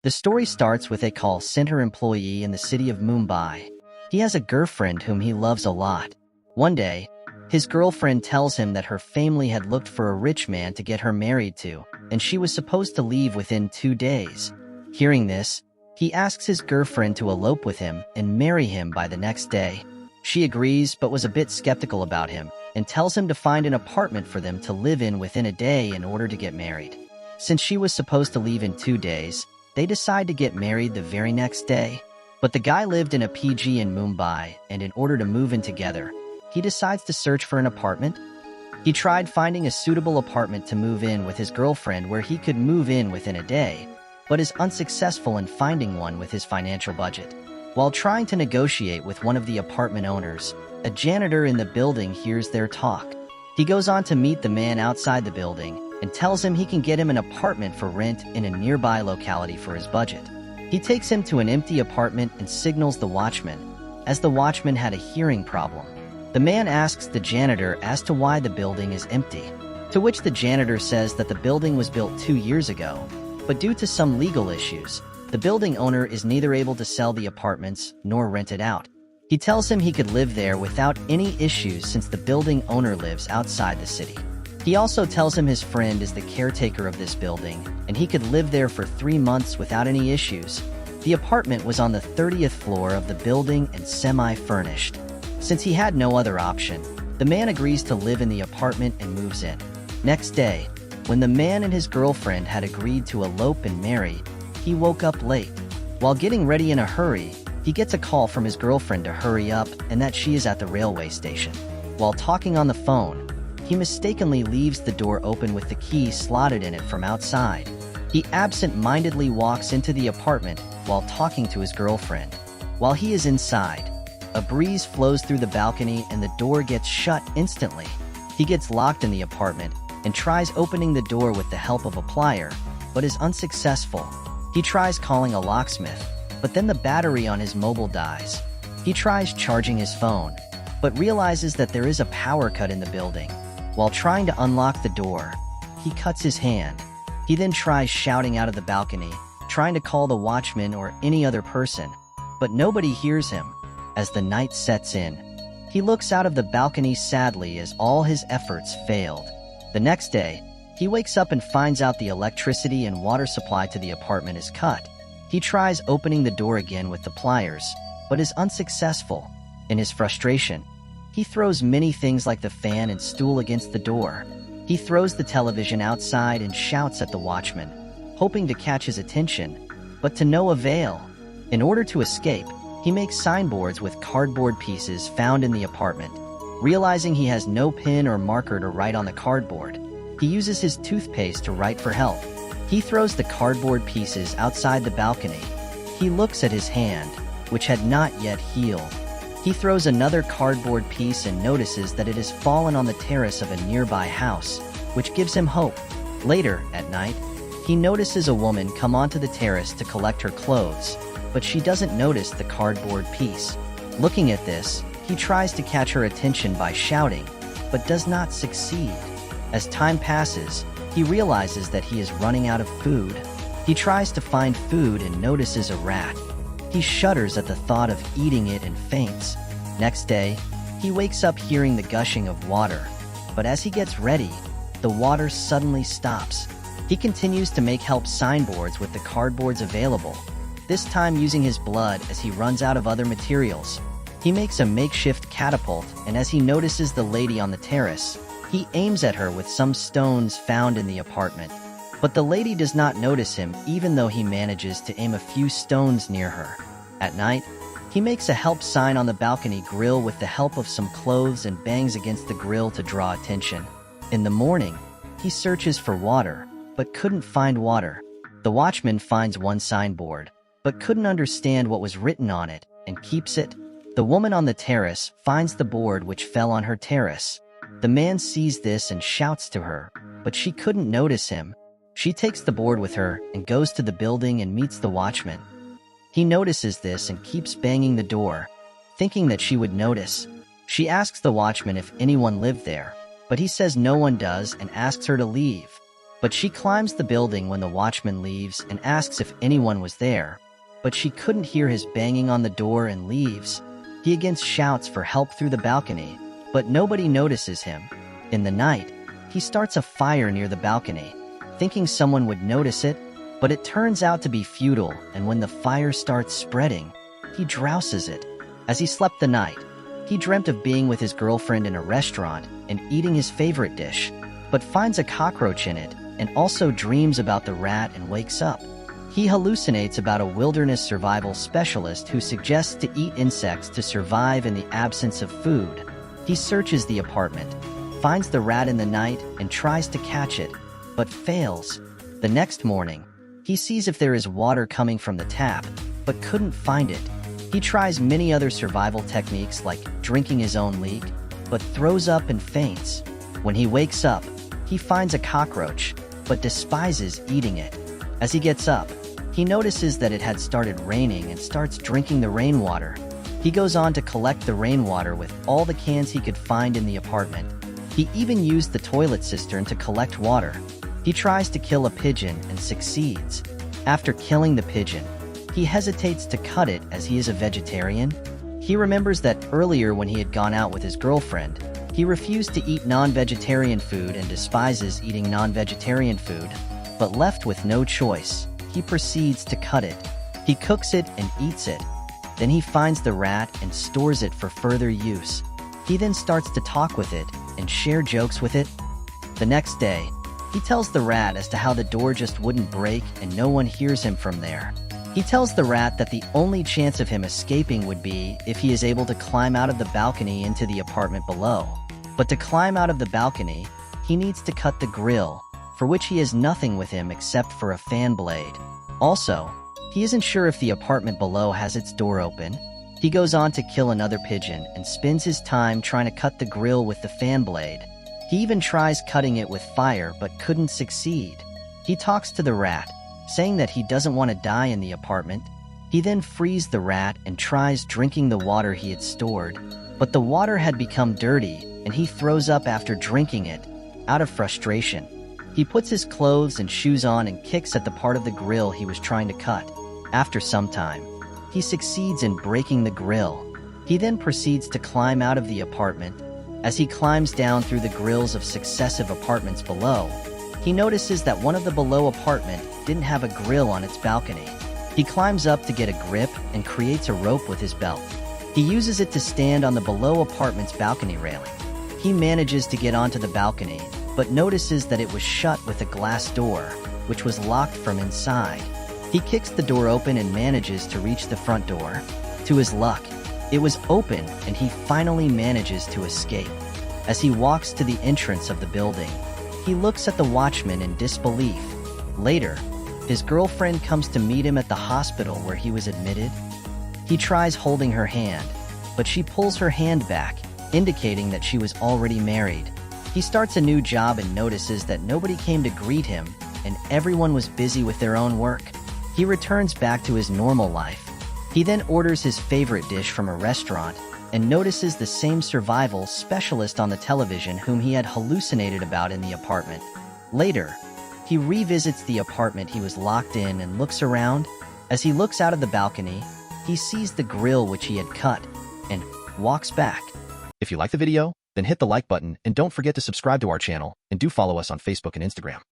The story starts with a call center employee in the city of Mumbai. He has a girlfriend whom he loves a lot. One day, his girlfriend tells him that her family had looked for a rich man to get her married to, and she was supposed to leave within 2 days. Hearing this, he asks his girlfriend to elope with him and marry him by the next day. She agrees but was a bit skeptical about him and tells him to find an apartment for them to live in within a day in order to get married. Since she was supposed to leave in 2 days, they decide to get married the very next day. But the guy lived in a PG in Mumbai, and in order to move in together, he decides to search for an apartment. He tried finding a suitable apartment to move in with his girlfriend where he could move in within a day, but is unsuccessful in finding one with his financial budget. While trying to negotiate with one of the apartment owners, a janitor in the building hears their talk. He goes on to meet the man outside the building and tells him he can get him an apartment for rent in a nearby locality for his budget. He takes him to an empty apartment and signals the watchman, as the watchman had a hearing problem. The man asks the janitor as to why the building is empty, to which the janitor says that the building was built 2 years ago, but due to some legal issues, the building owner is neither able to sell the apartments nor rent it out. He tells him he could live there without any issues since the building owner lives outside the city. He also tells him his friend is the caretaker of this building, and he could live there for 3 months without any issues. The apartment was on the 30th floor of the building and semi-furnished. Since he had no other option, the man agrees to live in the apartment and moves in. Next day, when the man and his girlfriend had agreed to elope and marry, he woke up late. While getting ready in a hurry, he gets a call from his girlfriend to hurry up and that she is at the railway station. While talking on the phone, he mistakenly leaves the door open with the key slotted in it from outside. He absent-mindedly walks into the apartment while talking to his girlfriend. While he is inside, a breeze flows through the balcony and the door gets shut instantly. He gets locked in the apartment and tries opening the door with the help of a plier, but is unsuccessful. He tries calling a locksmith, but then the battery on his mobile dies. He tries charging his phone, but realizes that there is a power cut in the building. While trying to unlock the door, he cuts his hand. He then tries shouting out of the balcony, trying to call the watchman or any other person, but nobody hears him. As the night sets in, he looks out of the balcony sadly as all his efforts failed. The next day, he wakes up and finds out the electricity and water supply to the apartment is cut. He tries opening the door again with the pliers, but is unsuccessful. In his frustration, he throws many things like the fan and stool against the door. He throws the television outside and shouts at the watchman, hoping to catch his attention, but to no avail. In order to escape, he makes signboards with cardboard pieces found in the apartment. Realizing he has no pen or marker to write on the cardboard, he uses his toothpaste to write for help. He throws the cardboard pieces outside the balcony. He looks at his hand, which had not yet healed. He throws another cardboard piece and notices that it has fallen on the terrace of a nearby house, which gives him hope. Later, at night, he notices a woman come onto the terrace to collect her clothes, but she doesn't notice the cardboard piece. Looking at this, he tries to catch her attention by shouting, but does not succeed. As time passes, he realizes that he is running out of food. He tries to find food and notices a rat. He shudders at the thought of eating it and faints. Next day, he wakes up hearing the gushing of water, but as he gets ready, the water suddenly stops. He continues to make help signboards with the cardboards available, this time using his blood as he runs out of other materials. He makes a makeshift catapult, and as he notices the lady on the terrace, he aims at her with some stones found in the apartment. But the lady does not notice him even though he manages to aim a few stones near her. At night, he makes a help sign on the balcony grill with the help of some clothes and bangs against the grill to draw attention. In the morning, he searches for water, but couldn't find water. The watchman finds one signboard, but couldn't understand what was written on it and keeps it. The woman on the terrace finds the board which fell on her terrace. The man sees this and shouts to her, but she couldn't notice him. She takes the board with her and goes to the building and meets the watchman. He notices this and keeps banging the door, thinking that she would notice. She asks the watchman if anyone lived there, but he says no one does and asks her to leave. But she climbs the building when the watchman leaves and asks if anyone was there, but she couldn't hear his banging on the door and leaves. He again shouts for help through the balcony, but nobody notices him. In the night, he starts a fire near the balcony, thinking someone would notice it, but it turns out to be futile, and when the fire starts spreading, he douses it. As he slept the night, he dreamt of being with his girlfriend in a restaurant and eating his favorite dish, but finds a cockroach in it and also dreams about the rat and wakes up. He hallucinates about a wilderness survival specialist who suggests to eat insects to survive in the absence of food. He searches the apartment, finds the rat in the night and tries to catch it, but fails. The next morning, he sees if there is water coming from the tap, but couldn't find it. He tries many other survival techniques like drinking his own leak, but throws up and faints. When he wakes up, he finds a cockroach, but despises eating it. As he gets up, he notices that it had started raining and starts drinking the rainwater. He goes on to collect the rainwater with all the cans he could find in the apartment. He even used the toilet cistern to collect water. He tries to kill a pigeon and succeeds. After killing the pigeon, he hesitates to cut it as he is a vegetarian. He remembers that earlier when he had gone out with his girlfriend, he refused to eat non-vegetarian food and despises eating non-vegetarian food, but left with no choice, he proceeds to cut it. He cooks it and eats it. Then he finds the rat and stores it for further use. He then starts to talk with it and share jokes with it. The next day, he tells the rat as to how the door just wouldn't break and no one hears him from there. He tells the rat that the only chance of him escaping would be if he is able to climb out of the balcony into the apartment below. But to climb out of the balcony, he needs to cut the grill, for which he has nothing with him except for a fan blade. Also, he isn't sure if the apartment below has its door open. He goes on to kill another pigeon and spends his time trying to cut the grill with the fan blade. He even tries cutting it with fire but couldn't succeed. He talks to the rat, saying that he doesn't want to die in the apartment. He then frees the rat and tries drinking the water he had stored, but the water had become dirty and he throws up after drinking it. Out of frustration, he puts his clothes and shoes on and kicks at the part of the grill he was trying to cut. After some time, he succeeds in breaking the grill. He then proceeds to climb out of the apartment. As he climbs down through the grills of successive apartments below, he notices that one of the below apartment didn't have a grill on its balcony. He climbs up to get a grip and creates a rope with his belt. He uses it to stand on the below apartment's balcony railing. He manages to get onto the balcony, but notices that it was shut with a glass door, which was locked from inside. He kicks the door open and manages to reach the front door. To his luck, it was open and he finally manages to escape. As he walks to the entrance of the building, he looks at the watchman in disbelief. Later, his girlfriend comes to meet him at the hospital where he was admitted. He tries holding her hand, but she pulls her hand back, indicating that she was already married. He starts a new job and notices that nobody came to greet him and everyone was busy with their own work. He returns back to his normal life. He then orders his favorite dish from a restaurant and notices the same survival specialist on the television whom he had hallucinated about in the apartment. Later, he revisits the apartment he was locked in and looks around. As he looks out of the balcony, he sees the grill which he had cut and walks back. If you like the video, then hit the like button and don't forget to subscribe to our channel and do follow us on Facebook and Instagram.